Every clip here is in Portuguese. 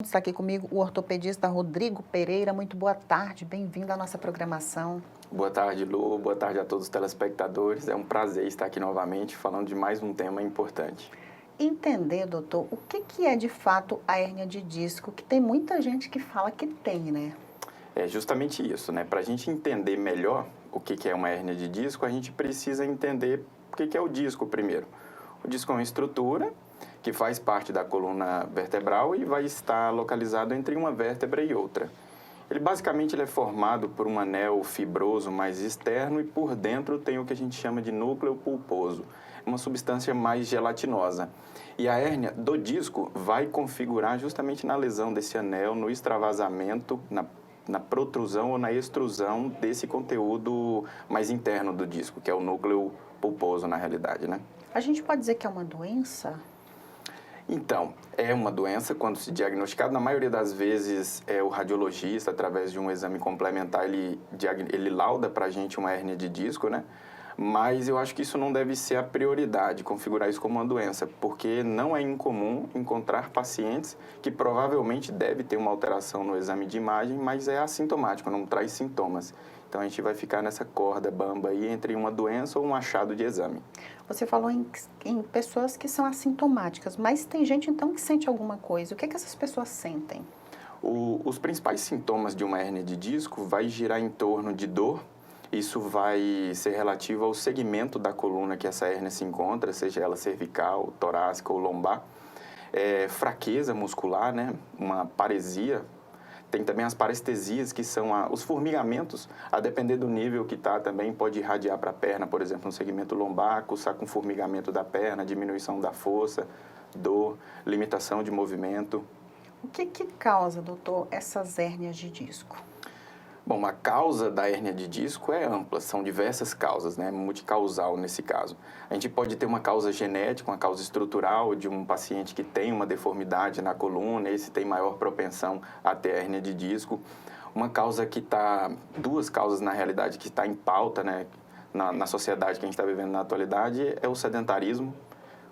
Está aqui comigo o ortopedista Rodrigo Pereira. Muito boa tarde, bem-vindo à nossa programação. Boa tarde, Lu. Boa tarde a todos os telespectadores. É um prazer estar aqui novamente falando de mais um tema importante. Entender, doutor, o que é de fato a hérnia de disco, que tem muita gente que fala que tem, né? É justamente isso, né? Para a gente entender melhor o que é uma hérnia de disco, a gente precisa entender o que é o disco primeiro. O disco é uma estrutura que faz parte da coluna vertebral e vai estar localizado entre uma vértebra e outra. Ele é formado por um anel fibroso mais externo e por dentro tem o que a gente chama de núcleo pulposo, uma substância mais gelatinosa. E a hérnia do disco vai configurar justamente na lesão desse anel, no extravasamento, na protrusão ou na extrusão desse conteúdo mais interno do disco, que é o núcleo pulposo na realidade, né? A gente pode dizer que é uma doença? Então, é uma doença quando se diagnosticado, na maioria das vezes o radiologista, através de um exame complementar, ele lauda para a gente uma hérnia de disco, né? Mas eu acho que isso não deve ser a prioridade, configurar isso como uma doença, porque não é incomum encontrar pacientes que provavelmente devem ter uma alteração no exame de imagem, mas é assintomático, não traz sintomas. Então a gente vai ficar nessa corda bamba aí entre uma doença ou um achado de exame. Você falou em pessoas que são assintomáticas, mas tem gente então que sente alguma coisa. O que essas pessoas sentem? Os principais sintomas de uma hérnia de disco vai girar em torno de dor. Isso vai ser relativo ao segmento da coluna que essa hérnia se encontra, seja ela cervical, torácica ou lombar. Fraqueza muscular, né? Uma paresia. Tem também as parestesias, que são os formigamentos, a depender do nível que está também, pode irradiar para a perna, por exemplo, no segmento lombar, cursar com formigamento da perna, diminuição da força, dor, limitação de movimento. O que causa, doutor, essas hérnias de disco? Bom, a causa da hérnia de disco é ampla, são diversas causas, né? Multicausal nesse caso. A gente pode ter uma causa genética, uma causa estrutural de um paciente que tem uma deformidade na coluna, esse tem maior propensão a ter hérnia de disco. Uma causa duas causas na realidade que está em pauta, né? Na sociedade que a gente está vivendo na atualidade, é o sedentarismo,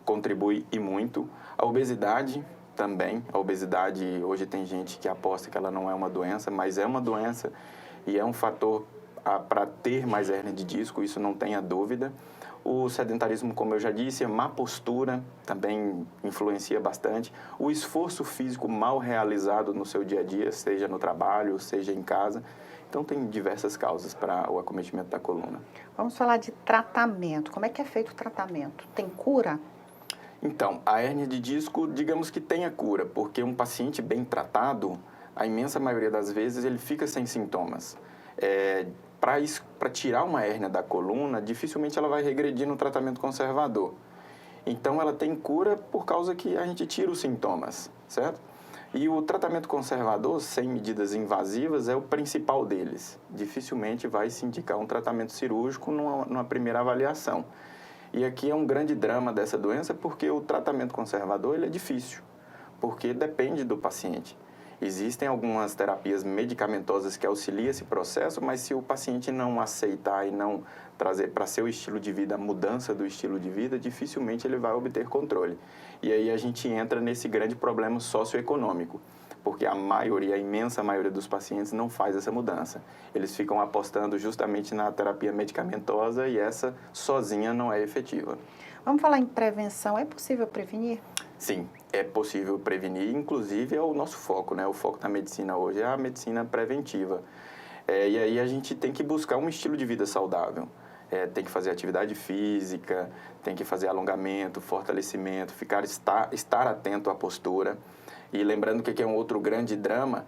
contribui e muito. A obesidade também, a obesidade, hoje tem gente que aposta que ela não é uma doença, mas é uma doença e é um fator para ter mais hérnia de disco, isso não tenha dúvida. O sedentarismo, como eu já disse, a má postura também influencia bastante. O esforço físico mal realizado no seu dia a dia, seja no trabalho, seja em casa. Então, tem diversas causas para o acometimento da coluna. Vamos falar de tratamento. Como é que é feito o tratamento? Tem cura? Então, a hérnia de disco, digamos que tenha cura, porque um paciente bem tratado, a imensa maioria das vezes, ele fica sem sintomas. Para tirar uma hérnia da coluna, dificilmente ela vai regredir no tratamento conservador. Então, ela tem cura por causa que a gente tira os sintomas, certo? E o tratamento conservador, sem medidas invasivas, é o principal deles. Dificilmente vai se indicar um tratamento cirúrgico numa primeira avaliação. E aqui é um grande drama dessa doença porque o tratamento conservador ele é difícil, porque depende do paciente. Existem algumas terapias medicamentosas que auxiliam esse processo, mas se o paciente não aceitar e não trazer para seu estilo de vida a mudança do estilo de vida, dificilmente ele vai obter controle. E aí a gente entra nesse grande problema socioeconômico, porque a imensa maioria dos pacientes não faz essa mudança. Eles ficam apostando justamente na terapia medicamentosa e essa sozinha não é efetiva. Vamos falar em prevenção. É possível prevenir? Sim, é possível prevenir, inclusive é o nosso foco, né? O foco da medicina hoje é a medicina preventiva. E aí a gente tem que buscar um estilo de vida saudável. Tem que fazer atividade física, tem que fazer alongamento, fortalecimento, estar atento à postura. E lembrando que aqui é um outro grande drama,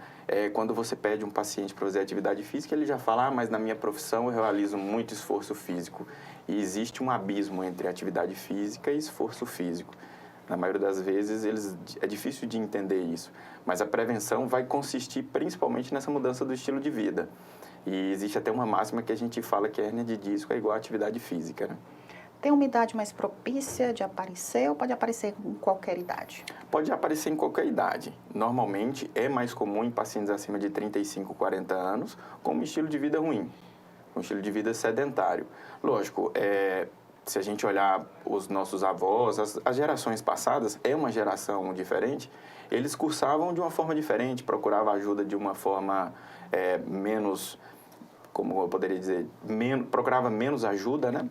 quando você pede um paciente para fazer atividade física, ele já fala, mas na minha profissão eu realizo muito esforço físico. E existe um abismo entre atividade física e esforço físico. Na maioria das vezes, é difícil de entender isso. Mas a prevenção vai consistir principalmente nessa mudança do estilo de vida. E existe até uma máxima que a gente fala que a hérnia de disco é igual à atividade física, né? Tem uma idade mais propícia de aparecer ou pode aparecer em qualquer idade? Pode aparecer em qualquer idade. Normalmente, é mais comum em pacientes acima de 35, 40 anos com um estilo de vida ruim, um estilo de vida sedentário. Lógico, se a gente olhar os nossos avós, as gerações passadas, é uma geração diferente, eles cursavam de uma forma diferente, procuravam ajuda de uma forma menos, como eu poderia dizer, procurava menos ajuda, né?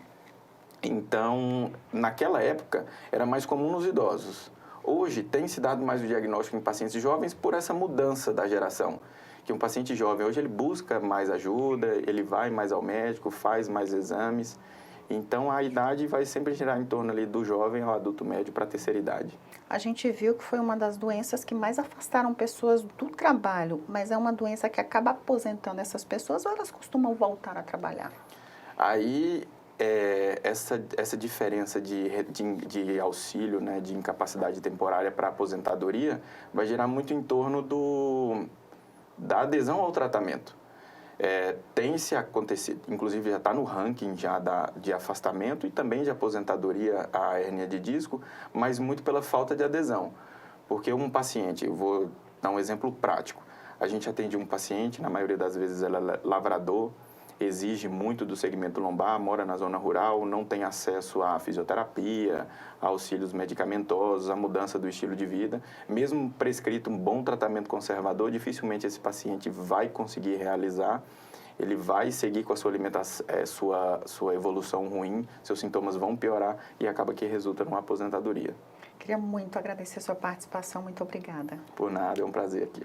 Então, naquela época, era mais comum nos idosos. Hoje, tem se dado mais o diagnóstico em pacientes jovens por essa mudança da geração. Que um paciente jovem, hoje, ele busca mais ajuda, ele vai mais ao médico, faz mais exames. Então, a idade vai sempre girar em torno ali do jovem ao adulto médio para a terceira idade. A gente viu que foi uma das doenças que mais afastaram pessoas do trabalho, mas é uma doença que acaba aposentando essas pessoas ou elas costumam voltar a trabalhar? Aí, essa diferença de auxílio, né, de incapacidade temporária para aposentadoria, vai girar muito em torno da adesão ao tratamento. Tem se acontecido, inclusive já está no ranking já de afastamento e também de aposentadoria a hérnia de disco, mas muito pela falta de adesão. Porque um paciente, eu vou dar um exemplo prático, a gente atende um paciente, na maioria das vezes ele é lavrador, exige muito do segmento lombar, mora na zona rural, não tem acesso à fisioterapia, a auxílios medicamentosos, a mudança do estilo de vida. Mesmo prescrito um bom tratamento conservador, dificilmente esse paciente vai conseguir realizar. Ele vai seguir com a sua alimentação, sua evolução ruim, seus sintomas vão piorar e acaba que resulta numa aposentadoria. Queria muito agradecer a sua participação, muito obrigada. Por nada, é um prazer aqui.